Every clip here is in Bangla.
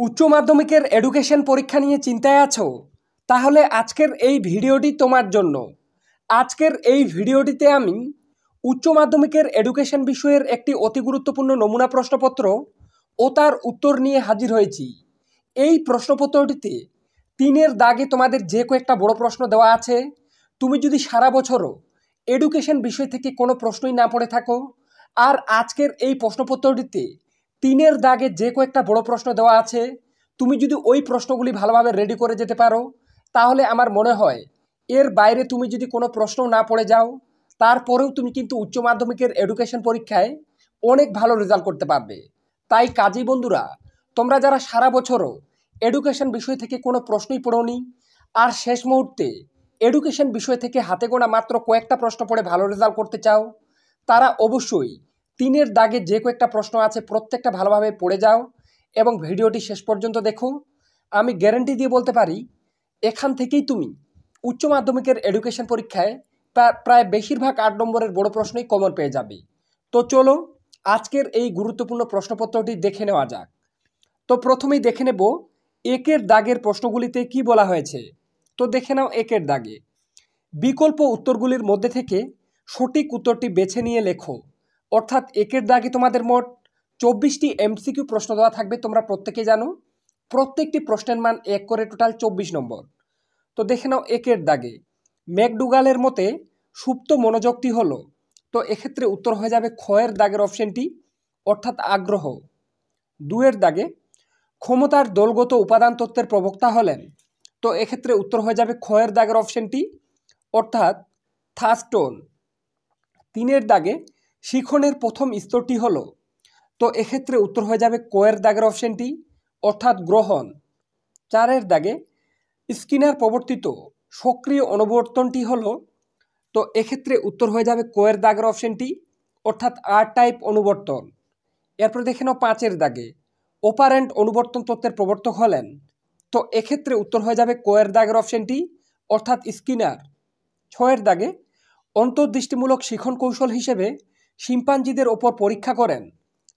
উচ্চ মাধ্যমিকের এডুকেশন পরীক্ষা নিয়ে চিন্তায় আছো? তাহলে আজকের এই ভিডিওটি তোমার জন্য। আজকের এই ভিডিওটিতে আমি উচ্চ মাধ্যমিকের এডুকেশন বিষয়ের একটি অতি গুরুত্বপূর্ণ নমুনা প্রশ্নপত্র ও তার উত্তর নিয়ে হাজির হয়েছি। এই প্রশ্নপত্রটিতে 3-এর দাগে তোমাদের যে কয়েকটা বড় প্রশ্ন দেওয়া আছে। তুমি যদি সারা বছরও এডুকেশন বিষয় থেকে কোনো প্রশ্নই না পড়ে থাকো, আর আজকের এই প্রশ্নপত্রটিতে 3-এর দাগে যে কয়েকটা বড় প্রশ্ন দেওয়া আছে, তুমি যদি ওই প্রশ্নগুলি ভালোভাবে রেডি করে যেতে পারো, তাহলে আমার মনে হয় এর বাইরে তুমি যদি কোনো প্রশ্ন না পড়ে যাও, তারপরেও তুমি কিন্তু উচ্চ মাধ্যমিকের এডুকেশন পরীক্ষায় অনেক ভালো রেজাল্ট করতে পারবে। তাই কাজী বন্ধুরা, তোমরা যারা সারা বছরও এডুকেশন বিষয় থেকে কোনো প্রশ্নই পড়োনি, আর শেষ মুহূর্তে এডুকেশন বিষয় থেকে হাতে গোনা মাত্র কয়েকটা প্রশ্ন পড়ে ভালো রেজাল্ট করতে চাও, তারা অবশ্যই 3-এর দাগে যে কয়েকটা প্রশ্ন আছে প্রত্যেকটা ভালোভাবে পড়ে যাও এবং ভিডিওটি শেষ পর্যন্ত দেখো। আমি গ্যারান্টি দিয়ে বলতে পারি, এখান থেকেই তুমি উচ্চ মাধ্যমিকের এডুকেশন পরীক্ষায় প্রায় বেশিরভাগ 8 নম্বরের বড় প্রশ্নই কমন পেয়ে যাবে। তো চলো আজকের এই গুরুত্বপূর্ণ প্রশ্নপত্রটি দেখে নেওয়া যাক। তো প্রথমেই দেখে নেব 1-এর দাগের প্রশ্নগুলিতে কি বলা হয়েছে। তো দেখে নাও 1-এর দাগে, বিকল্প উত্তরগুলির মধ্যে থেকে সঠিক উত্তরটি বেছে নিয়ে লেখো। অর্থাৎ 1-এর দাগে তোমাদের মোট 24টি এমসিকিউ প্রশ্ন দেওয়া থাকবে। তোমরা প্রত্যেকে জানো প্রত্যেকটি প্রশ্নের মান 1 করে, টোটাল 24 নম্বর। তো দেখে নাও 1-এর দাগে, ম্যাকডুগালের মতে সুপ্ত মনোযোগটি হলো। তো এক্ষেত্রে উত্তর হয়ে যাবে খ-এর দাগের অপশনটি, অর্থাৎ আগ্রহ। 2-এর দাগে, ক্ষমতার দলগত উপাদান তত্ত্বের প্রবক্তা হলেন। তো এক্ষেত্রে উত্তর হয়ে যাবে খ-এর দাগের অপশনটি, অর্থাৎ থার্স্টন। 3-এর দাগে, শিখনের প্রথম স্তরটি হলো। তো এক্ষেত্রে উত্তর হয়ে যাবে ক-এর দাগের অপশনটি, অর্থাৎ গ্রহণ। 4-এর দাগে, স্কিনার প্রবর্তিত সক্রিয় অনুবর্তনটি হলো। তো এক্ষেত্রে উত্তর হয়ে যাবে ক-এর দাগের অপশনটি, অর্থাৎ আর টাইপ অনুবর্তন। এরপর দেখে নাও 5-এর দাগে, অপারেন্ট অনুবর্তন তত্ত্বের প্রবর্তক হলেন। তো এক্ষেত্রে উত্তর হয়ে যাবে ক-এর দাগের অপশনটি, অর্থাৎ স্কিনার। 6-এর দাগে, অন্তর্দৃষ্টিমূলক শিখন কৌশল হিসেবে শিম্পাঞ্জিদের ওপর পরীক্ষা করেন।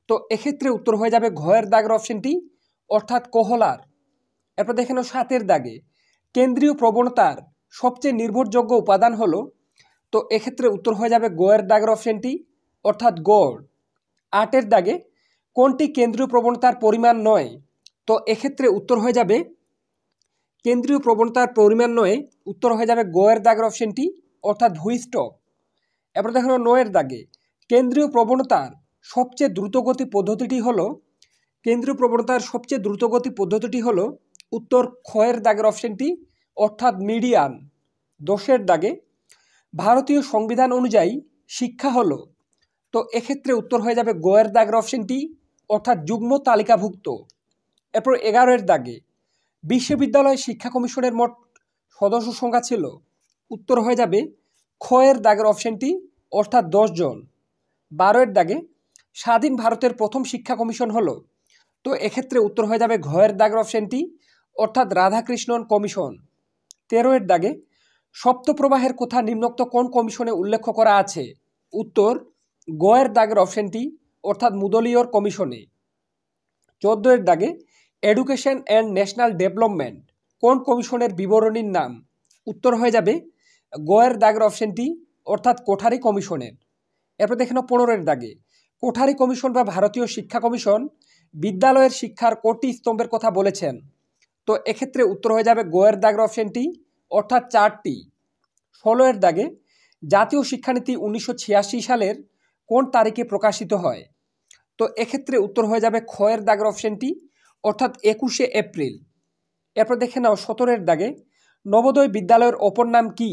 তো এক্ষেত্রে উত্তর হয়ে যাবে ঘ-এর দাগের অপশনটি, অর্থাৎ কোহলার। এরপর দেখে নাও 7-এর দাগে, কেন্দ্রীয় প্রবণতার সবচেয়ে নির্ভরযোগ্য উপাদান হলো। তো এক্ষেত্রে উত্তর হয়ে যাবে গ-এর দাগের অপশনটি, অর্থাৎ গড়। 8-এর দাগে, কোনটি কেন্দ্রীয় প্রবণতার পরিমাণ নয়। তো এক্ষেত্রে উত্তর হয়ে যাবে কেন্দ্রীয় প্রবণতার পরিমাণ নয়, উত্তর হয়ে যাবে গ-এর দাগের অপশনটি, অর্থাৎ ভূইষ্ঠক। এরপর দেখো 9-এর দাগে, কেন্দ্রীয় প্রবণতার সবচেয়ে দ্রুতগতি পদ্ধতিটি হলো। কেন্দ্রীয় প্রবণতার সবচেয়ে দ্রুতগতি পদ্ধতিটি হলো উত্তর খ-এর দাগের অপশনটি, অর্থাৎ মিডিয়ান। 10-এর দাগে, ভারতীয় সংবিধান অনুযায়ী শিক্ষা হলো। তো এক্ষেত্রে উত্তর হয়ে যাবে গ-এর দাগের অপশনটি, অর্থাৎ যুগ্ম তালিকাভুক্ত। এরপর 11-এর দাগে, বিশ্ববিদ্যালয় শিক্ষা কমিশনের মোট সদস্য সংখ্যা ছিল। উত্তর হয়ে যাবে খ-এর দাগের অপশনটি, অর্থাৎ 10 জন। 12-এর দাগে, স্বাধীন ভারতের প্রথম শিক্ষা কমিশন হলো। তো এক্ষেত্রে উত্তর হয়ে যাবে ঘ-এর দাগের অপশনটি, অর্থাৎ রাধাকৃষ্ণন কমিশন। 13-এর দাগে, সপ্তপ্রবাহের কথা নিম্নোক্ত কোন কমিশনে উল্লেখ করা আছে। উত্তর গ-এর দাগের অপশনটি, অর্থাৎ মুদলিয়র কমিশনে। 14-এর দাগে, এডুকেশন অ্যান্ড ন্যাশনাল ডেভেলপমেন্ট কোন কমিশনের বিবরণীর নাম। উত্তর হয়ে যাবে গ-এর দাগের অপশনটি, অর্থাৎ কোঠারি কমিশনের। এরপর দেখে নাও 15-এর দাগে, কোঠারি কমিশন বা ভারতীয় শিক্ষা কমিশন বিদ্যালয়ের শিক্ষার কোটি স্তম্ভের কথা বলেছেন। তো এক্ষেত্রে উত্তর হয়ে যাবে গ-এর দাগের অপশনটি, অর্থাৎ 4টি। 16-এর দাগে, জাতীয় শিক্ষানীতি 1986 সালের কোন তারিখে প্রকাশিত হয়। তো এক্ষেত্রে উত্তর হয়ে যাবে খ-এর দাগের অপশনটি, অর্থাৎ 21শে এপ্রিল। এরপর দেখে নাও 17-এর দাগে, নবোদয় বিদ্যালয়ের অপর নাম কি।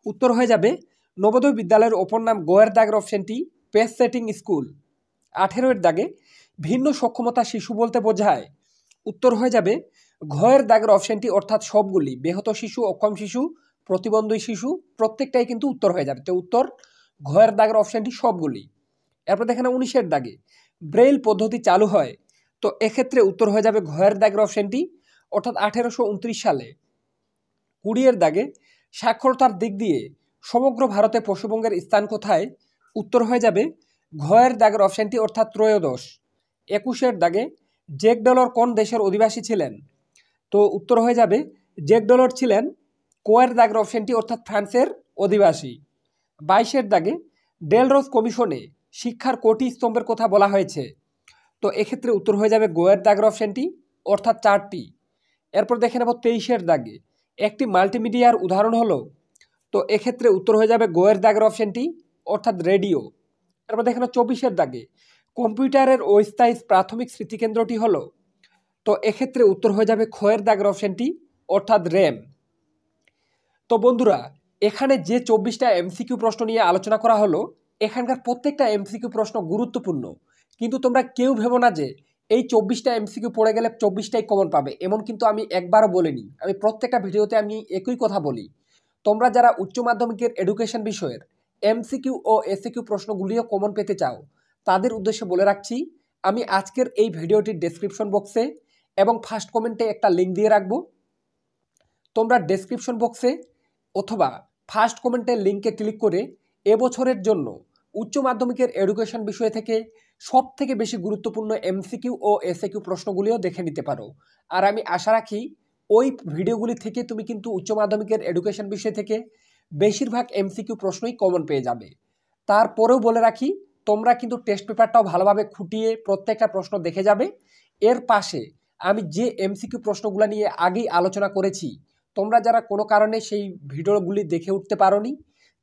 উত্তর হয়ে যাবে নবোদয় বিদ্যালয়ের অপর নাম গ-এর দাগের অপশনটি, পেস সেটিং স্কুল। 18-এর দাগে, ভিন্ন সক্ষমতা শিশু বলতে বোঝায়। উত্তর হয়ে যাবে ঘ-এর দাগের অপশনটি, অর্থাৎ সবগুলি, ব্যাহত শিশু, অক্ষম শিশু, প্রতিবন্ধী শিশু, প্রত্যেকটাই কিন্তু উত্তর হয়ে যাবে। তো উত্তর ঘ-এর দাগের অপশনটি সবগুলি। এরপর দেখে না 19-এর দাগে, ব্রেইল পদ্ধতি চালু হয়। তো এক্ষেত্রে উত্তর হয়ে যাবে ঘ-এর দাগের অপশনটি, অর্থাৎ 1829 সালে। 20-এর দাগে, সাক্ষরতার দিক দিয়ে সমগ্র ভারতে পশ্চিমবঙ্গের স্থান কোথায়। উত্তর হয়ে যাবে ঘ-এর দাগের অপশনটি, অর্থাৎ ত্রয়োদশ। 21-এর দাগে, জ্যাক ডেলর কোন দেশের অধিবাসী ছিলেন? তো উত্তর হয়ে যাবে জ্যাক ডেলর ছিলেন কোয়ের দাগের অপশনটি অর্থাৎ ফ্রান্সের অধিবাসী। 22-এর দাগে ডেলরোজ কমিশনে শিক্ষার কোটি স্তম্ভের কথা বলা হয়েছে। তো এক্ষেত্রে উত্তর হয়ে যাবে গোয়ের দাগের অপশনটি অর্থাৎ 4টি। এরপর দেখে নেব 23-এর দাগে একটি মাল্টিমিডিয়ার উদাহরণ হলো। তো এক্ষেত্রে উত্তর হয়ে যাবে গোয়ের দাগের অপশনটি অর্থাৎ রেডিও। এরপর দেখে নেব 24-এর দাগে কম্পিউটারের অস্থায়ী প্রাথমিক স্মৃতিকেন্দ্রটি হলো। তো এক্ষেত্রে উত্তর হয়ে যাবে খয়ের দাগের অপশনটি অর্থাৎ র্যাম। তো বন্ধুরা, এখানে যে 24টা এমসিকিউ প্রশ্ন নিয়ে আলোচনা করা হলো, এখানকার প্রত্যেকটা এমসিকিউ প্রশ্ন গুরুত্বপূর্ণ। কিন্তু তোমরা কেউ ভেবো না যে এই 24টা এমসিকিউ পড়ে গেলে 24টাই কমন পাবে, এমন কিন্তু আমি একবারও বলিনি। আমি প্রত্যেকটা ভিডিওতে আমি একই কথা বলি। তোমরা যারা উচ্চ মাধ্যমিকের এডুকেশন বিষয়ের এমসিকিউ ও এসিকিউ প্রশ্নগুলিও কমন পেতে চাও, তাদের উদ্দেশ্যে বলে রাখছি, আমি আজকের এই ভিডিওটির ডেসক্রিপশন বক্সে এবং ফার্স্ট কমেন্টে একটা লিঙ্ক দিয়ে রাখবো। তোমরা ডেসক্রিপশন বক্সে অথবা ফার্স্ট কমেন্টের লিঙ্কে ক্লিক করে এবছরের জন্য উচ্চ মাধ্যমিকের এডুকেশন বিষয় থেকে সব থেকে বেশি গুরুত্বপূর্ণ এমসিকিউ ও এসএকিউ প্রশ্নগুলিও দেখে নিতে পারো। আর আমি আশা রাখি ওই ভিডিওগুলি থেকে তুমি কিন্তু উচ্চ মাধ্যমিকের এডুকেশন বিষয় থেকে বেশিরভাগ এমসিকিউ প্রশ্নই কমন পেয়ে যাবে। তারপরেও বলে রাখি, তোমরা কিন্তু টেস্ট পেপারটাও ভালোভাবে খুঁটিয়ে প্রত্যেকটা প্রশ্ন দেখে যাবে। এর পাশে আমি যে এমসিকিউ প্রশ্নগুলো নিয়ে আগেই আলোচনা করেছি, তোমরা যারা কোনো কারণে সেই ভিডিওগুলি দেখে উঠতে পারোনি,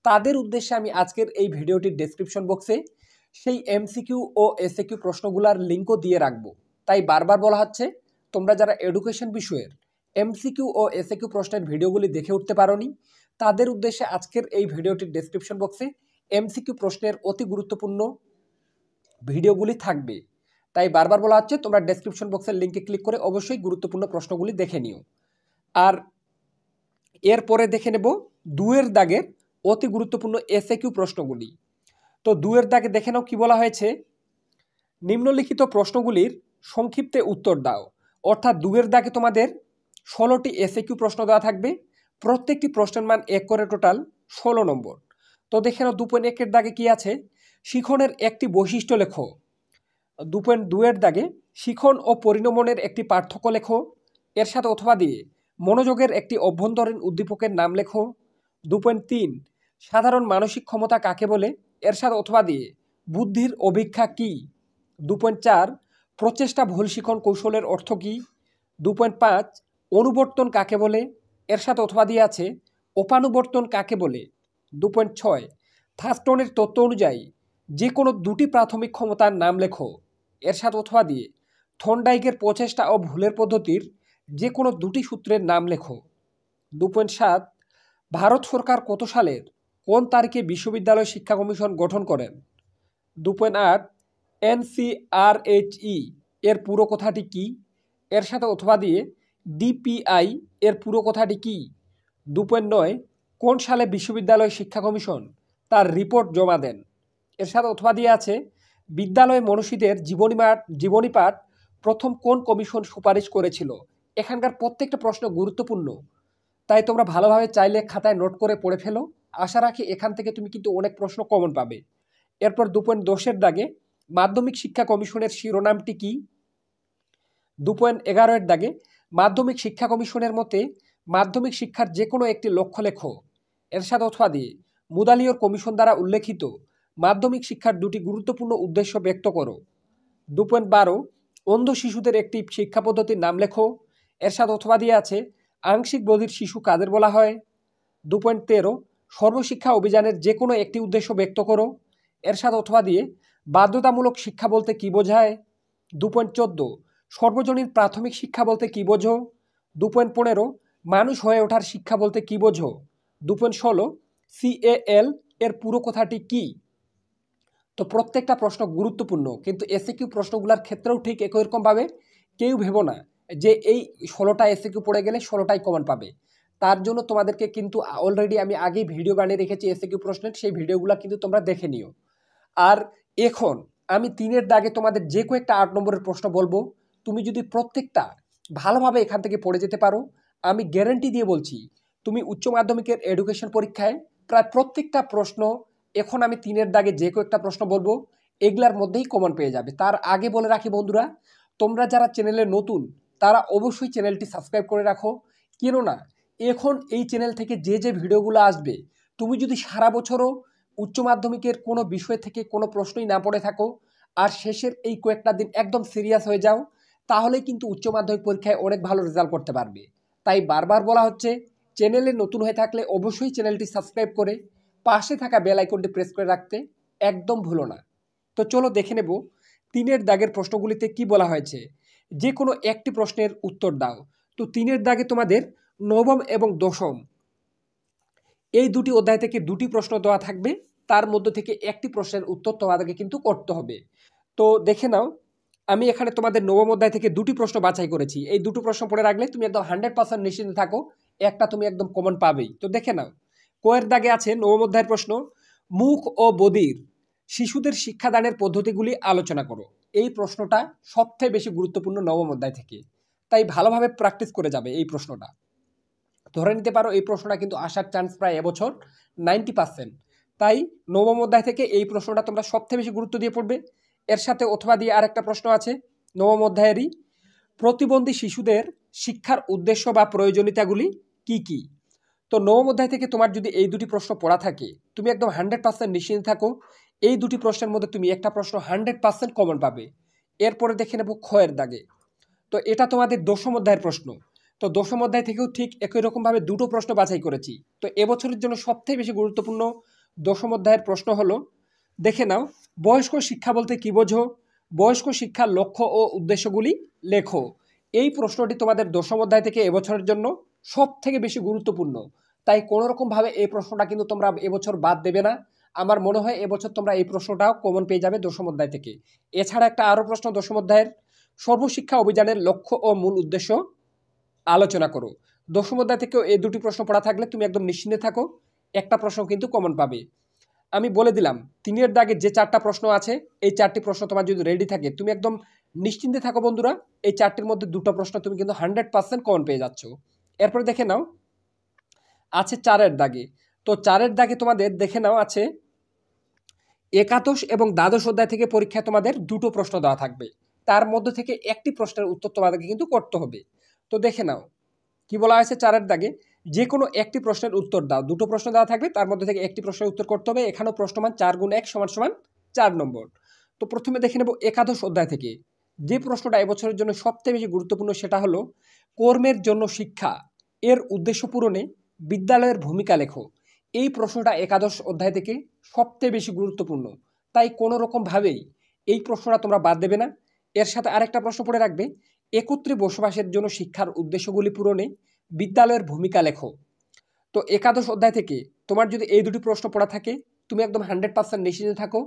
তাদের উদ্দেশ্যে আমি আজকের এই ভিডিওটির ডেসক্রিপশন বক্সে সেই এমসিকিউ ও এসএকিউ প্রশ্নগুলোর লিঙ্কও দিয়ে রাখবো। তাই বারবার বলা হচ্ছে, তোমরা যারা এডুকেশন বিষয়ের এমসিকিউ ও এসএকিউ প্রশ্নের ভিডিওগুলি দেখে উঠতে পারোনি, তাদের উদ্দেশ্যে আজকের এই ভিডিওটির ডেসক্রিপশন বক্সে এমসিকিউ প্রশ্নের অতি গুরুত্বপূর্ণ ভিডিওগুলি থাকবে। তাই বারবার বলা হচ্ছে, তোমরা ডেসক্রিপশন বক্সের লিঙ্কে ক্লিক করে অবশ্যই গুরুত্বপূর্ণ প্রশ্নগুলি দেখে নিও। আর এরপরে দেখে নেব 2-এর দাগের অতি গুরুত্বপূর্ণ এসএকিউ প্রশ্নগুলি। তো 2-এর দাগে দেখে নাও কি বলা হয়েছে, নিম্নলিখিত প্রশ্নগুলির সংক্ষিপ্তে উত্তর দাও। অর্থাৎ 2-এর দাগে তোমাদের 16টি এসএকিউ প্রশ্ন দেওয়া থাকবে, প্রত্যেকটি প্রশ্নের মান 1 করে, টোটাল 16 নম্বর। তো দেখে নাও 2.1-এর দাগে কি আছে, শিখনের একটি বৈশিষ্ট্য লেখো। 2.2-এর দাগে শিখন ও পরিণমনের একটি পার্থক্য লেখো, এর সাথে অথবা দিয়ে মনোযোগের একটি অভ্যন্তরীণ উদ্দীপকের নাম লেখো। 2.3 সাধারণ মানসিক ক্ষমতা কাকে বলে, এর সাথে অথবা দিয়ে বুদ্ধির অভিক্ষা কী। 2.4 প্রচেষ্টা ভুল শিখন কৌশলের অর্থ কী। 2.5 অনুবর্তন কাকে বলে, এর সাথে অথবা দিয়ে আছে অপানুবর্তন কাকে বলে। 2.6 থার্স্টনের তত্ত্ব অনুযায়ী যে কোনো দুটি প্রাথমিক ক্ষমতার নাম লেখো, এর সাথে অথবা দিয়ে থর্নডাইকের প্রচেষ্টা ও ভুলের পদ্ধতির যে কোনো দুটি সূত্রের নাম লেখো। 2.7 ভারত সরকার কত সালের কোন তারিখে বিশ্ববিদ্যালয় শিক্ষা কমিশন গঠন করেন। 2.8 NCRHE এর পুরো কথাটি কি, এর সাথে অথবা দিয়ে DPI এর পুরো কথাটি কি। 2.9 কোন সালে বিশ্ববিদ্যালয় শিক্ষা কমিশন তার রিপোর্ট জমা দেন, এর সাথে অথবা দিয়ে আছে বিদ্যালয় মনীষীদের জীবনী পাঠ প্রথম কোন কমিশন সুপারিশ করেছিল। এখানকার প্রত্যেকটা প্রশ্ন গুরুত্বপূর্ণ, তাই তোমরা ভালোভাবে চাইলে খাতায় নোট করে পড়ে ফেলো। আশা রাখি এখান থেকে তুমি কিন্তু অনেক প্রশ্ন কমন পাবে। এরপর 2.10-এর দাগে মাধ্যমিক শিক্ষা কমিশনের শিরোনামটি কি। 2.11-এর দাগে মাধ্যমিক শিক্ষা কমিশনের মতে মাধ্যমিক শিক্ষার যে কোনো একটি লক্ষ্য লেখো, এর সাথে অথবা দিয়ে মুদালিয়র কমিশন দ্বারা উল্লেখিত মাধ্যমিক শিক্ষার দুটি গুরুত্বপূর্ণ উদ্দেশ্য ব্যক্ত করো। 2.12 অন্ধ শিশুদের একটি শিক্ষা পদ্ধতির নাম লেখো, এর সাথে অথবা দিয়ে আছে আংশিক বধির শিশু কাদের বলা হয়। 2.13 সর্বশিক্ষা অভিযানের যে কোনো একটি উদ্দেশ্য ব্যক্ত করো, এর সাথে অথবা দিয়ে বাধ্যতামূলক শিক্ষা বলতে কী বোঝায়। 2.14 সর্বজনীন প্রাথমিক শিক্ষা বলতে কী বোঝো। 2.15 মানুষ হয়ে ওঠার শিক্ষা বলতে কী বোঝো। 2.16 CAL এর পুরো কথাটি কি। তো প্রত্যেকটা প্রশ্ন গুরুত্বপূর্ণ, কিন্তু এসএকিউ প্রশ্নগুলোর ক্ষেত্রেও ঠিক একই রকমভাবে কেউ ভেবো না যে এই 16টা এসএকিউ পড়ে গেলে 16টাই কমন পাবে। তার জন্য তোমাদেরকে কিন্তু অলরেডি আমি আগেই ভিডিও বানিয়ে রেখেছি এসএকিউ প্রশ্নের, সেই ভিডিওগুলো কিন্তু তোমরা দেখে নিও। আর এখন আমি 3-এর দাগে তোমাদের যে কয়েকটা 8 নম্বরের প্রশ্ন বলবো, তুমি যদি প্রত্যেকটা ভালোভাবে এখান থেকে পড়ে যেতে পারো, আমি গ্যারান্টি দিয়ে বলছি তুমি উচ্চ মাধ্যমিকের এডুকেশন পরীক্ষায় প্রায় প্রত্যেকটা প্রশ্ন, এখন আমি 3-এর দাগে যে কয়েকটা প্রশ্ন বলবো এগুলার মধ্যেই কমন পেয়ে যাবে। তার আগে বলে রাখি বন্ধুরা, তোমরা যারা চ্যানেলে নতুন তারা অবশ্যই চ্যানেলটি সাবস্ক্রাইব করে রাখো, কেননা এখন এই চ্যানেল থেকে যে যে ভিডিওগুলো আসবে, তুমি যদি সারা বছরও উচ্চ মাধ্যমিকের কোনো বিষয় থেকে কোনো প্রশ্নই না পড়ে থাকো আর শেষের এই কয়েকটা দিন একদম সিরিয়াস হয়ে যাও, তাহলে কিন্তু উচ্চ মাধ্যমিক পরীক্ষায় অনেক ভালো রেজাল্ট করতে পারবে। তাই বারবার বলা হচ্ছে, চ্যানেলে নতুন হয়ে থাকলে অবশ্যই চ্যানেলটি সাবস্ক্রাইব করে পাশে থাকা বেল আইকনটি প্রেস করে রাখতে একদম ভুলো না। তো চলো দেখে নেব 3-এর দাগের প্রশ্নগুলিতে কি বলা হয়েছে। যে কোনো একটি প্রশ্নের উত্তর দাও। তো 3-এর দাগে তোমাদের নবম এবং দশম এই দুটি অধ্যায় থেকে দুটি প্রশ্ন দেওয়া থাকবে, তার মধ্যে থেকে একটি প্রশ্নের উত্তর তোমাদেরকে কিন্তু করতে হবে। তো দেখে নাও, আমি এখানে তোমাদের নবম অধ্যায় থেকে দুটি প্রশ্ন বাছাই করেছি। এই দুটো প্রশ্ন পড়ে রাখলে তুমি একদম 100% নিশ্চিন্ত থাকো, একটা তুমি একদম কমন পাবেই। তো দেখে নাও, কয়ের দাগে আছে নবম অধ্যায়ের প্রশ্ন, মুখ ও বধির শিশুদের শিক্ষাদানের পদ্ধতিগুলি আলোচনা করো। এই প্রশ্নটা সবথেকে বেশি গুরুত্বপূর্ণ নবম অধ্যায় থেকে, তাই ভালোভাবে প্র্যাকটিস করে যাবে এই প্রশ্নটা। ধরে নিতে পারো এই প্রশ্নটা কিন্তু আসার চান্স প্রায় এবছর 90%। তাই নবম অধ্যায় থেকে এই প্রশ্নটা তোমরা সবথেকে বেশি গুরুত্ব দিয়ে পড়বে। এর সাথে অথবা দিয়ে আরেকটা প্রশ্ন আছে নবম অধ্যায়েরই, প্রতিবন্ধী শিশুদের শিক্ষার উদ্দেশ্য বা প্রয়োজনীয়তাগুলি কি কি। তো নবম অধ্যায় থেকে তোমার যদি এই দুটি প্রশ্ন পড়া থাকে, তুমি একদম 100% নিশ্চিন্ত থাকো, এই দুটি প্রশ্নের মধ্যে তুমি একটা প্রশ্ন 100% কমন পাবে। এরপরে দেখে নেব খয়ের দাগে। তো এটা তোমাদের দশম অধ্যায়ের প্রশ্ন। তো দশম অধ্যায় থেকেও ঠিক একই রকমভাবে দুটো প্রশ্ন বাছাই করেছি। তো এবছরের জন্য সবথেকে বেশি গুরুত্বপূর্ণ দশম অধ্যায়ের প্রশ্ন হলো, দেখে নাও, বয়স্ক শিক্ষা বলতে কি বোঝো, বয়স্ক শিক্ষার লক্ষ্য ও উদ্দেশ্যগুলি লেখো। এই প্রশ্নটি তোমাদের দশম অধ্যায় থেকে এবছরের জন্য সবথেকে বেশি গুরুত্বপূর্ণ। তাই কোনো রকমভাবে এই প্রশ্নটা কিন্তু তোমরা এবছর বাদ দেবে না। আমার মনে হয় এবছর তোমরা এই প্রশ্নটাও কমন পেয়ে যাবে দশম অধ্যায় থেকে। এছাড়া একটা আরও প্রশ্ন দশম অধ্যায়ের, সর্বশিক্ষা অভিযানের লক্ষ্য ও মূল উদ্দেশ্য আলোচনা করো। দশম অধ্যায় থেকেও এই দুটি প্রশ্ন পড়া থাকলে তুমি একদম নিশ্চিন্তে থাকো, একটা প্রশ্ন কিন্তু কমন পাবে। আমি বলে দিলাম 3-এর দাগে যে 4টা প্রশ্ন আছে, এই 4টি প্রশ্ন তোমার যদি রেডি থাকে তুমি একদম নিশ্চিন্তে থাকো বন্ধুরা, এই 4টির মধ্যে দুটো প্রশ্ন তুমি কিন্তু 100% কমন পেয়ে যাচ্ছ। এরপরে দেখে নাও আছে 4-এর দাগে। তো 4-এর দাগে তোমাদের দেখে নাও আছে একাদশ এবং দ্বাদশ অধ্যায় থেকে পরীক্ষায় তোমাদের দুটো প্রশ্ন দেওয়া থাকবে, তার মধ্যে থেকে একটি প্রশ্নের উত্তর তোমাদেরকে কিন্তু করতে হবে। তো দেখে নাও কি বলা হয়েছে 4-এর দাগে, যে কোনো একটি প্রশ্নের উত্তর দাও। দুটো প্রশ্ন দেওয়া থাকবে, তার মধ্যে থেকে একটি প্রশ্নের উত্তর করতে হবে। এখানেও প্রশ্নমান 4 গুণ 1 সমান সমান 4 নম্বর। তো প্রথমে দেখে নেব একাদশ অধ্যায় থেকে যে প্রশ্নটা এবছরের জন্য সবথেকে বেশি গুরুত্বপূর্ণ, সেটা হলো কর্মের জন্য শিক্ষা এর উদ্দেশ্য পূরণে বিদ্যালয়ের ভূমিকা লেখো। এই প্রশ্নটা একাদশ অধ্যায় থেকে সবথেকে বেশি গুরুত্বপূর্ণ, তাই কোনো রকমভাবেই এই প্রশ্নটা তোমরা বাদ দেবে না। এর সাথে আরেকটা প্রশ্ন পড়ে রাখবে, একত্রে বসবাসের জন্য শিক্ষার উদ্দেশ্যগুলি পূরণে বিদ্যালয়ের ভূমিকা লেখো। তো একাদশ অধ্যায় থেকে তোমার যদি এই দুটি প্রশ্ন পড়া থাকে, তুমি একদম 100% নিশ্চিত থাকো,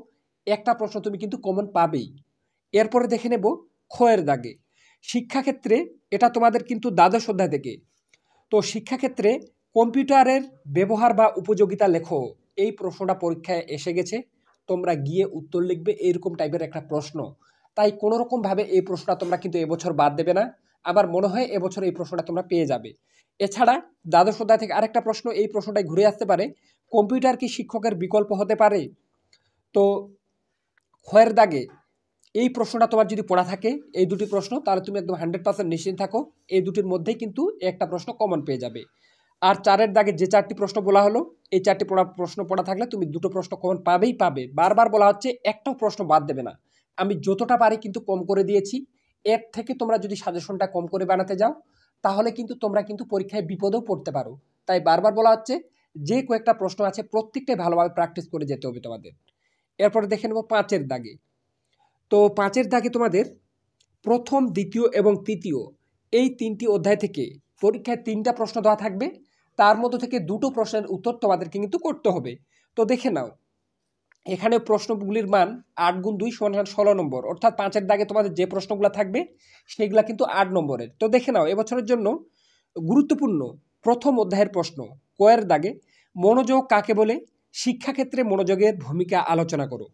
একটা প্রশ্ন তুমি কিন্তু কমন পাবেই। এরপরে দেখে নেব খয়ের দাগে, শিক্ষাক্ষেত্রে, এটা তোমাদের কিন্তু দ্বাদশ অধ্যায় থেকে। তো শিক্ষাক্ষেত্রে কম্পিউটারের ব্যবহার বা উপযোগিতা লেখো। এই প্রশ্নটা পরীক্ষায় এসে গেছে, তোমরা গিয়ে উত্তর লিখবে এরকম টাইপের একটা প্রশ্ন। তাই কোনো রকমভাবে এই প্রশ্নটা তোমরা কিন্তু এবছর বাদ দেবে না। আমার মনে হয় এবছর এই প্রশ্নটা তোমরা পেয়ে যাবে। এছাড়া দ্বাদশ অধ্যায় থেকে আরেকটা প্রশ্ন এই প্রশ্নটাই ঘুরে আসতে পারে, কম্পিউটার কি শিক্ষকের বিকল্প হতে পারে। তো খয়ের দাগে এই প্রশ্নটা তোমার যদি পড়া থাকে এই দুটি প্রশ্ন, তাহলে তুমি একদম 100% নিশ্চিন্ত থাকো, এই দুটির মধ্যেই কিন্তু একটা প্রশ্ন কমন পেয়ে যাবে। আর 4-এর দাগে যে 4টি প্রশ্ন বলা হলো, এই 4টি প্রশ্ন পড়া থাকলে তুমি দুটো প্রশ্ন কমন পাবেই পাবে। বারবার বলা হচ্ছে একটাও প্রশ্ন বাদ দেবে না। আমি যতটা পারি কিন্তু কম করে দিয়েছি, এর থেকে তোমরা যদি সাজেশনটা কম করে বানাতে যাও তাহলে কিন্তু তোমরা কিন্তু পরীক্ষায় বিপদেও পড়তে পারো। তাই বারবার বলা হচ্ছে যে কয়েকটা প্রশ্ন আছে প্রত্যেকটাই ভালোভাবে প্র্যাকটিস করে যেতে হবে তোমাদের। এরপরে দেখে নেব 5-এর দাগে। তো 5-এর দাগে তোমাদের প্রথম, দ্বিতীয় এবং তৃতীয় এই 3টি অধ্যায় থেকে পরীক্ষায় 3টা প্রশ্ন দেওয়া থাকবে, তার মধ্য থেকে দুটো প্রশ্নের উত্তর তোমাদেরকে কিন্তু করতে হবে। তো দেখে নাও এখানে প্রশ্নগুলির মান 8 গুণ 2 সমান 16 নম্বর, অর্থাৎ 5-এর দাগে তোমাদের যে প্রশ্নগুলো থাকবে সেগুলো কিন্তু 8 নম্বরের। তো দেখে নাও এবছরের জন্য গুরুত্বপূর্ণ প্রথম অধ্যায়ের প্রশ্ন কয়ের দাগে, মনোযোগ কাকে বলে, শিক্ষাক্ষেত্রে মনোযোগের ভূমিকা আলোচনা করো।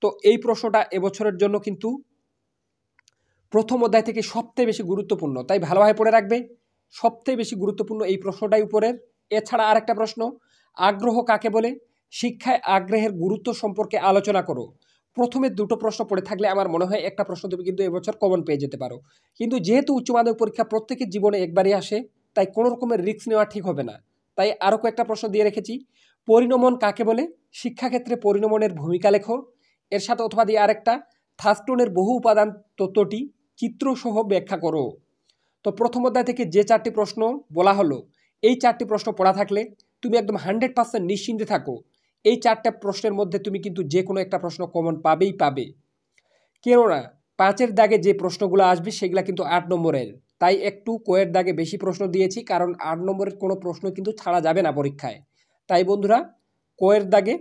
তো এই প্রশ্নটা এবছরের জন্য কিন্তু প্রথম অধ্যায় থেকে সবথেকে বেশি গুরুত্বপূর্ণ, তাই ভালোভাবে পড়ে রাখবে। সবথেকে বেশি গুরুত্বপূর্ণ এই প্রশ্নটাই উপরের। এছাড়া আরেকটা প্রশ্ন, আগ্রহ কাকে বলে, শিক্ষায় আগ্রহের গুরুত্ব সম্পর্কে আলোচনা করো। প্রথমে দুটো প্রশ্ন পড়ে থাকলে আমার মনে হয় একটা প্রশ্ন তুমি কিন্তু এবছর কমন পেয়ে যেতে পারো। কিন্তু যেহেতু উচ্চ মাধ্যমিক পরীক্ষা প্রত্যেকের জীবনে একবারই আসে, তাই কোনো রকমের রিস্ক নেওয়া ঠিক হবে না। তাই আরও কয়েকটা প্রশ্ন দিয়ে রেখেছি। পরিণমন কাকে বলে? শিক্ষাক্ষেত্রে পরিণমনের ভূমিকা লেখো। এর সাথে অথবা দিয়ে আরেকটা, থার্স্টোনের বহু উপাদান তত্ত্বটি চিত্রসহ ব্যাখ্যা করো। তো প্রথম অধ্যায় থেকে যে 4টি প্রশ্ন বলা হলো, এই 4টি প্রশ্ন পড়া থাকলে তুমি একদম 100% নিশ্চিন্তে থাকো, এই 4টা প্রশ্নের মধ্যে তুমি কিন্তু যে কোনো একটা প্রশ্ন কমন পাবেই পাবে। কেননা 5-এর দাগে যে প্রশ্নগুলো আসবে সেগুলো কিন্তু 8 নম্বরের, তাই একটু কোয়ের দাগে বেশি প্রশ্ন দিয়েছি, কারণ 8 নম্বরের কোনো প্রশ্ন কিন্তু ছাড়া যাবে না পরীক্ষায়। তাই বন্ধুরা, কোয়ের দাগে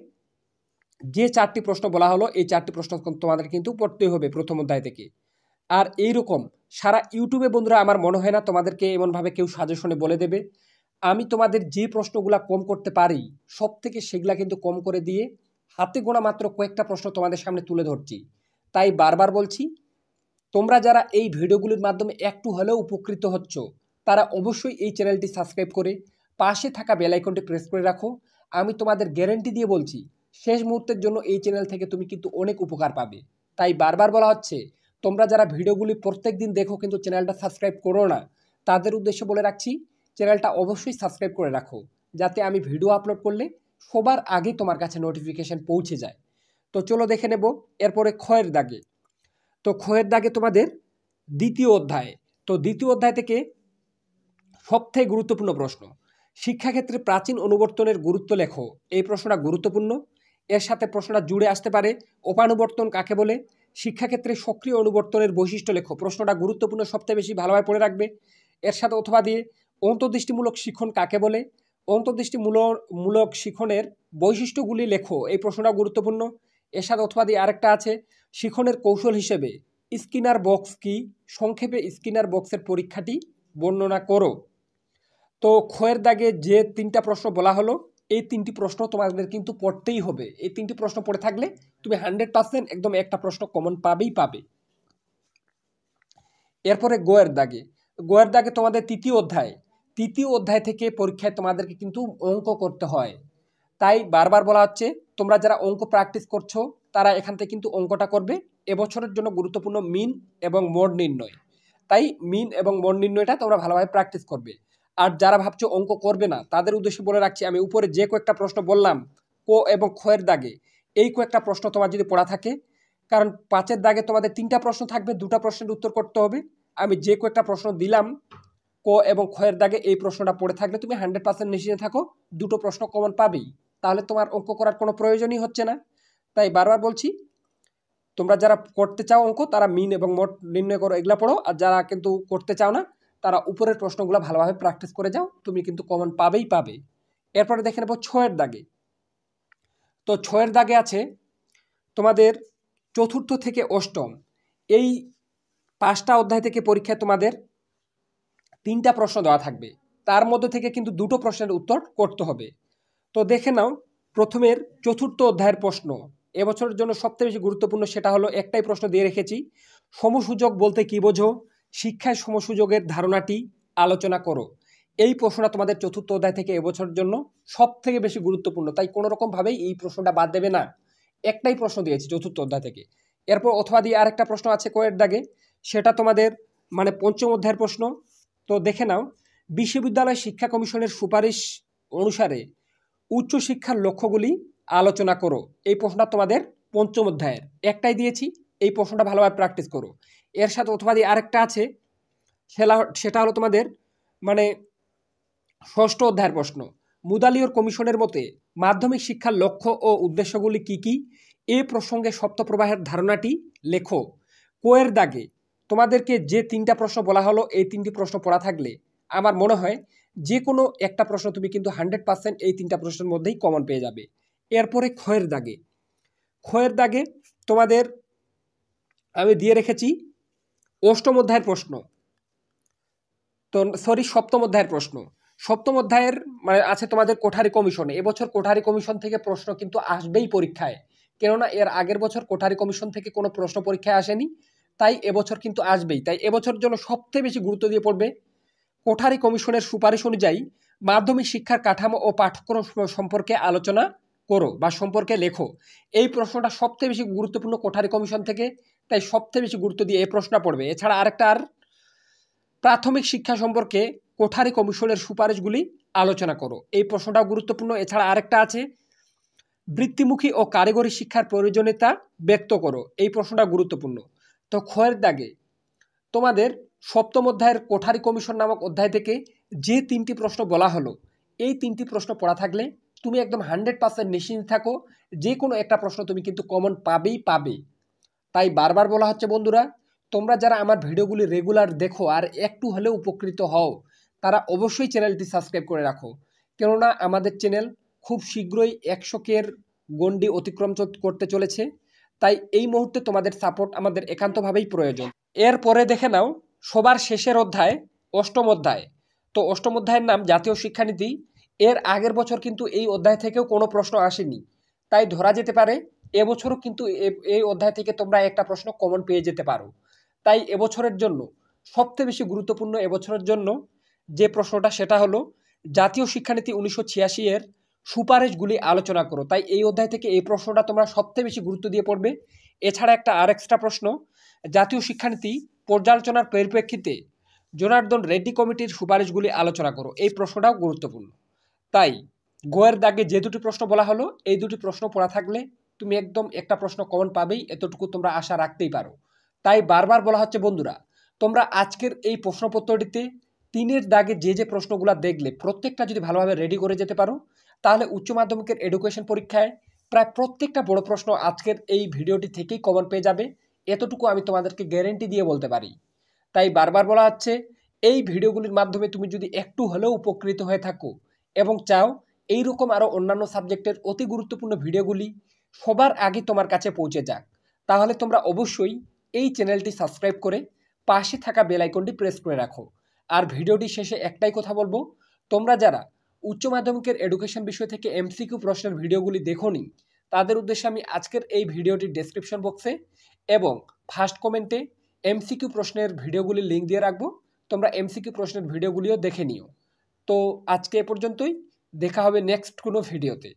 যে 4টি প্রশ্ন বলা হলো, এই 4টি প্রশ্ন তোমাদের কিন্তু পড়তেই হবে প্রথম অধ্যায় থেকে। আর এইরকম সারা ইউটিউবে বন্ধুরা আমার মনে হয় না তোমাদেরকে এমনভাবে কেউ সাজেশনে বলে দেবে। আমি তোমাদের যে প্রশ্নগুলা কম করতে পারি সব থেকে সেগুলা কিন্তু কম করে দিয়ে হাতে গোনা মাত্র কয়েকটা প্রশ্ন তোমাদের সামনে তুলে ধরছি। তাই বারবার বলছি, তোমরা যারা এই ভিডিওগুলির মাধ্যমে একটু হলেও উপকৃত হচ্ছ, তারা অবশ্যই এই চ্যানেলটি সাবস্ক্রাইব করে পাশে থাকা বেল আইকনটি প্রেস করে রাখো। আমি তোমাদের গ্যারান্টি দিয়ে বলছি, শেষ মুহূর্তের জন্য এই চ্যানেল থেকে তুমি কিন্তু অনেক উপকার পাবে। তাই বারবার বলা হচ্ছে, তোমরা যারা ভিডিওগুলি প্রত্যেক দিন দেখো কিন্তু চ্যানেলটা সাবস্ক্রাইব করো না, তাদের উদ্দেশ্যে বলে রাখছি, চ্যানেলটা অবশ্যই সাবস্ক্রাইব করে রাখো, যাতে আমি ভিডিও আপলোড করলে সবার আগে তোমার কাছে নোটিফিকেশান পৌঁছে যায়। তো চলো দেখে নেব এরপরে ক্ষয়ের দাগে। তো ক্ষয়ের দাগে তোমাদের দ্বিতীয় অধ্যায়। তো দ্বিতীয় অধ্যায় থেকে সবথেকে গুরুত্বপূর্ণ প্রশ্ন, শিক্ষাক্ষেত্রে প্রাচীন অনুবর্তনের গুরুত্ব লেখো। এই প্রশ্নটা গুরুত্বপূর্ণ। এর সাথে প্রশ্নটা জুড়ে আসতে পারে, অপানুবর্তন কাকে বলে? শিক্ষাক্ষেত্রে সক্রিয় অনুবর্তনের বৈশিষ্ট্য লেখো। প্রশ্নটা গুরুত্বপূর্ণ, সবথেকে বেশি ভালোভাবে পড়ে রাখবে। এর সাথে অথবা দিয়ে অন্তর্দৃষ্টিমূলক শিখন কাকে বলে? অন্তর্দৃষ্টিমূলক শিখনের বৈশিষ্ট্যগুলি লেখো। এই প্রশ্নটা গুরুত্বপূর্ণ। এর সাথে অথবা দিয়ে আরেকটা আছে, শিখনের কৌশল হিসেবে স্কিনার বক্স কি? সংক্ষেপে স্কিনার বক্সের পরীক্ষাটি বর্ণনা করো। তো ক্ষয়ের দাগে যে 3টা প্রশ্ন বলা হলো, এই 3টি প্রশ্ন তোমাদের কিন্তু পড়তেই হবে। এই 3টি প্রশ্ন পড়ে থাকলে তুমি 100% একদম একটা প্রশ্ন কমন পাবেই পাবে। এরপরে গোয়ের দাগে। গোয়ের দাগে তোমাদের তৃতীয় অধ্যায় থেকে পরীক্ষায় তোমাদেরকে কিন্তু অঙ্ক করতে হয়। তাই বারবার বলা হচ্ছে, তোমরা যারা অঙ্ক প্র্যাকটিস করছো তারা এখান থেকে কিন্তু অঙ্কটা করবে। এবছরের জন্য গুরুত্বপূর্ণ মিন এবং মোড নির্ণয়। তাই মিন এবং মোড নির্ণয়টা তোমরা ভালোভাবে প্র্যাকটিস করবে। আর যারা ভাবছো অঙ্ক করবে না, তাদের উদ্দেশ্যে বলে রাখছি, আমি উপরে যে কয়েকটা প্রশ্ন বললাম কো এবং ক্ষয়ের দাগে, এই কয়েকটা প্রশ্ন তোমার যদি পড়া থাকে, কারণ 5-এর দাগে তোমাদের 3টা প্রশ্ন থাকবে, 2টা প্রশ্নের উত্তর করতে হবে। আমি যে কয়েকটা প্রশ্ন দিলাম ক এবং ক্ষয়ের দাগে, এই প্রশ্নটা পড়ে থাকলে তুমি 100% নিশ্চিত থাকো, 2টো প্রশ্ন কমন পাবেই। তাহলে তোমার অঙ্ক করার কোনো প্রয়োজনই হচ্ছে না। তাই বারবার বলছি, তোমরা যারা করতে চাও অঙ্ক, তারা মিন এবং মোড নির্ণয় করো, এগুলা পড়ো। আর যারা কিন্তু করতে চাও না, তারা উপরের প্রশ্নগুলো ভালোভাবে প্র্যাকটিস করে যাও, তুমি কিন্তু কমন পাবেই পাবে। এরপরে দেখে নেব 6-এর দাগে। তো 6-এর দাগে আছে তোমাদের 4র্থ থেকে 8ম, এই 5টা অধ্যায় থেকে পরীক্ষায় তোমাদের 3টা প্রশ্ন দেওয়া থাকবে। তার মধ্যে থেকে কিন্তু 2টো প্রশ্নের উত্তর করতে হবে। তো দেখে নাও, প্রথমের 4র্থ অধ্যায়ের প্রশ্ন এবছরের জন্য সবথেকে বেশি গুরুত্বপূর্ণ, সেটা হলো একটাই প্রশ্ন দিয়ে রেখেছি, সমসুযোগ বলতে কি বোঝো? শিক্ষায় সমসুযোগের ধারণাটি আলোচনা করো। এই প্রশ্নটা তোমাদের 4র্থ অধ্যায় থেকে এবছরের জন্য সবথেকে বেশি গুরুত্বপূর্ণ। তাই কোনো রকমভাবেই এই প্রশ্নটা বাদ দেবে না। একটাই প্রশ্ন দিয়েছি 4র্থ অধ্যায় থেকে। এরপর অথবা দিয়ে আরেকটা প্রশ্ন আছে কয়ের দাগে, সেটা তোমাদের মানে 5ম অধ্যায়ের প্রশ্ন। তো দেখে নাও, বিশ্ববিদ্যালয় শিক্ষা কমিশনের সুপারিশ অনুসারে উচ্চশিক্ষার লক্ষ্যগুলি আলোচনা করো। এই প্রশ্নটা তোমাদের 5ম অধ্যায়ের, একটাই দিয়েছি, এই প্রশ্নটা ভালোভাবে প্র্যাকটিস করো। এর সাথে অথবা দিয়ে আরেকটা আছে, সেটা হলো তোমাদের মানে 6ষ্ঠ অধ্যায়ের প্রশ্ন, মুদালিয়র কমিশনের মতে মাধ্যমিক শিক্ষার লক্ষ্য ও উদ্দেশ্যগুলি কি কি? এ প্রসঙ্গে শব্দপ্রবাহের ধারণাটি লেখো। কোয়ের দাগে তোমাদেরকে যে 3টা প্রশ্ন বলা হলো, এই 3টি প্রশ্ন পড়া থাকলে আমার মনে হয় যে কোনো একটা প্রশ্ন তুমি কিন্তু 100% এই 3টা প্রশ্নের মধ্যেই কমন পেয়ে যাবে। এরপরে ক্ষয়ের দাগে তোমাদের আমি দিয়ে রেখেছি 8ম অধ্যায়ের প্রশ্ন, তো সরি 7ম অধ্যায়ের প্রশ্ন। 7ম অধ্যায়ের মানে আছে তোমাদের কোঠারি কমিশনে। এবছর কোঠারি কমিশন থেকে প্রশ্ন কিন্তু আসবেই পরীক্ষায়, কেননা এর আগের বছর কোঠারি কমিশন থেকে কোনো প্রশ্ন পরীক্ষায় আসেনি, তাই এবছর কিন্তু আসবেই। তাই এবছরের জন্য সবথেকে বেশি গুরুত্ব দিয়ে পড়বে। কোঠারি কমিশনের সুপারিশ অনুযায়ী মাধ্যমিক শিক্ষার কাঠামো ও পাঠ্যক্রম সম্পর্কে আলোচনা করো বা সম্পর্কে লেখো। এই প্রশ্নটা সবথেকে বেশি গুরুত্বপূর্ণ কোঠারি কমিশন থেকে, তাই সবথেকে বেশি গুরুত্ব দিয়ে এই প্রশ্নটা পড়বে। এছাড়া আরেকটা প্রাথমিক শিক্ষা সম্পর্কে কোঠারি কমিশনের সুপারিশগুলি আলোচনা করো, এই প্রশ্নটাও গুরুত্বপূর্ণ। এছাড়া আরেকটা আছে বৃত্তিমুখী ও কারিগরি শিক্ষার প্রয়োজনীয়তা ব্যক্ত করো, এই প্রশ্নটা গুরুত্বপূর্ণ। তো ক্ষয়ের দাগে তোমাদের সপ্তম অধ্যায়ের কোঠারি কমিশন নামক অধ্যায় থেকে যে 3টি প্রশ্ন বলা হলো, এই 3টি প্রশ্ন পড়া থাকলে তুমি একদম 100% নিশ্চিন্ত থাকো, যে কোনো একটা প্রশ্ন তুমি কিন্তু কমন পাবে। তাই বারবার বলা হচ্ছে বন্ধুরা, তোমরা যারা আমার ভিডিওগুলি রেগুলার দেখো আর একটু হলেও উপকৃত হও, তারা অবশ্যই চ্যানেলটি সাবস্ক্রাইব করে রাখো। কেননা আমাদের চ্যানেল খুব শীঘ্রই 100K গণ্ডি অতিক্রম করতে চলেছে। তাই এই মুহূর্তে তোমাদের সাপোর্ট আমাদের একান্তভাবেই প্রয়োজন। এরপরে দেখে নাও সবার শেষের অধ্যায়, অষ্টম অধ্যায়। তো অষ্টম অধ্যায়ের নাম জাতীয় শিক্ষানীতি। এর আগের বছর কিন্তু এই অধ্যায় থেকেও কোনো প্রশ্ন আসেনি, তাই ধরা যেতে পারে এবছরও কিন্তু এই অধ্যায় থেকে তোমরা একটা প্রশ্ন কমন পেয়ে যেতে পারো। তাই এবছরের জন্য সবচেয়ে বেশি গুরুত্বপূর্ণ এবছরের জন্য যে প্রশ্নটা, সেটা হলো জাতীয় শিক্ষানীতি 1986 এর সুপারিশগুলি আলোচনা করো। তাই এই অধ্যায় থেকে এই প্রশ্নটা তোমরা সবচেয়ে বেশি গুরুত্ব দিয়ে পড়বে। এছাড়া একটা আর এক্সট্রা প্রশ্ন, জাতীয় শিক্ষানীতি পর্যালোচনার পরিপ্রেক্ষিতে জনার্দন রেড্ডি কমিটির সুপারিশগুলি আলোচনা করো, এই প্রশ্নটাও গুরুত্বপূর্ণ। তাই গোয়ের দাগে যে দুটি প্রশ্ন বলা হলো, এই দুটি প্রশ্ন পড়া থাকলে তুমি একদম একটা প্রশ্ন কমন পাবেই, এতটুকু তোমরা আশা রাখতেই পারো। তাই বারবার বলা হচ্ছে বন্ধুরা, তোমরা আজকের এই প্রশ্নপত্রটিতে 3-এর দাগে যে প্রশ্নগুলো দেখলে প্রত্যেকটা যদি ভালোভাবে রেডি করে যেতে পারো, তাহলে উচ্চ মাধ্যমিকের এডুকেশন পরীক্ষায় প্রায় প্রত্যেকটা বড় প্রশ্ন আজকের এই ভিডিওটি থেকেই কমন পেয়ে যাবে, এতটুকু আমি তোমাদেরকে গ্যারেন্টি দিয়ে বলতে পারি। তাই বারবার বলা হচ্ছে, এই ভিডিওগুলির মাধ্যমে তুমি যদি একটু হলেও উপকৃত হয়ে থাকো এবং চাও এইরকম আরও অন্যান্য সাবজেক্টের অতি গুরুত্বপূর্ণ ভিডিওগুলি সবার আগে তোমার কাছে পৌঁছে যাক, তাহলে তোমরা অবশ্যই এই চ্যানেলটি সাবস্ক্রাইব করে পাশে থাকা বেল আইকনটি প্রেস করে রাখো। আর ভিডিওটি শেষে একটাই কথা বলবো, তোমরা যারা উচ্চ মাধ্যমিকের এডুকেশন বিষয় থেকে MCQ প্রশ্নের ভিডিওগুলি দেখোনি, তাদের উদ্দেশ্যে আমি আজকের এই ভিডিওটির ডেসক্রিপশন বক্সে এবং ফার্স্ট কমেন্টে MCQ প্রশ্নের ভিডিওগুলির লিঙ্ক দিয়ে রাখবো, তোমরা MCQ প্রশ্নের ভিডিওগুলিও দেখে নিও। তো আজকে এ পর্যন্তই, দেখা হবে নেক্সট কোনো ভিডিওতে।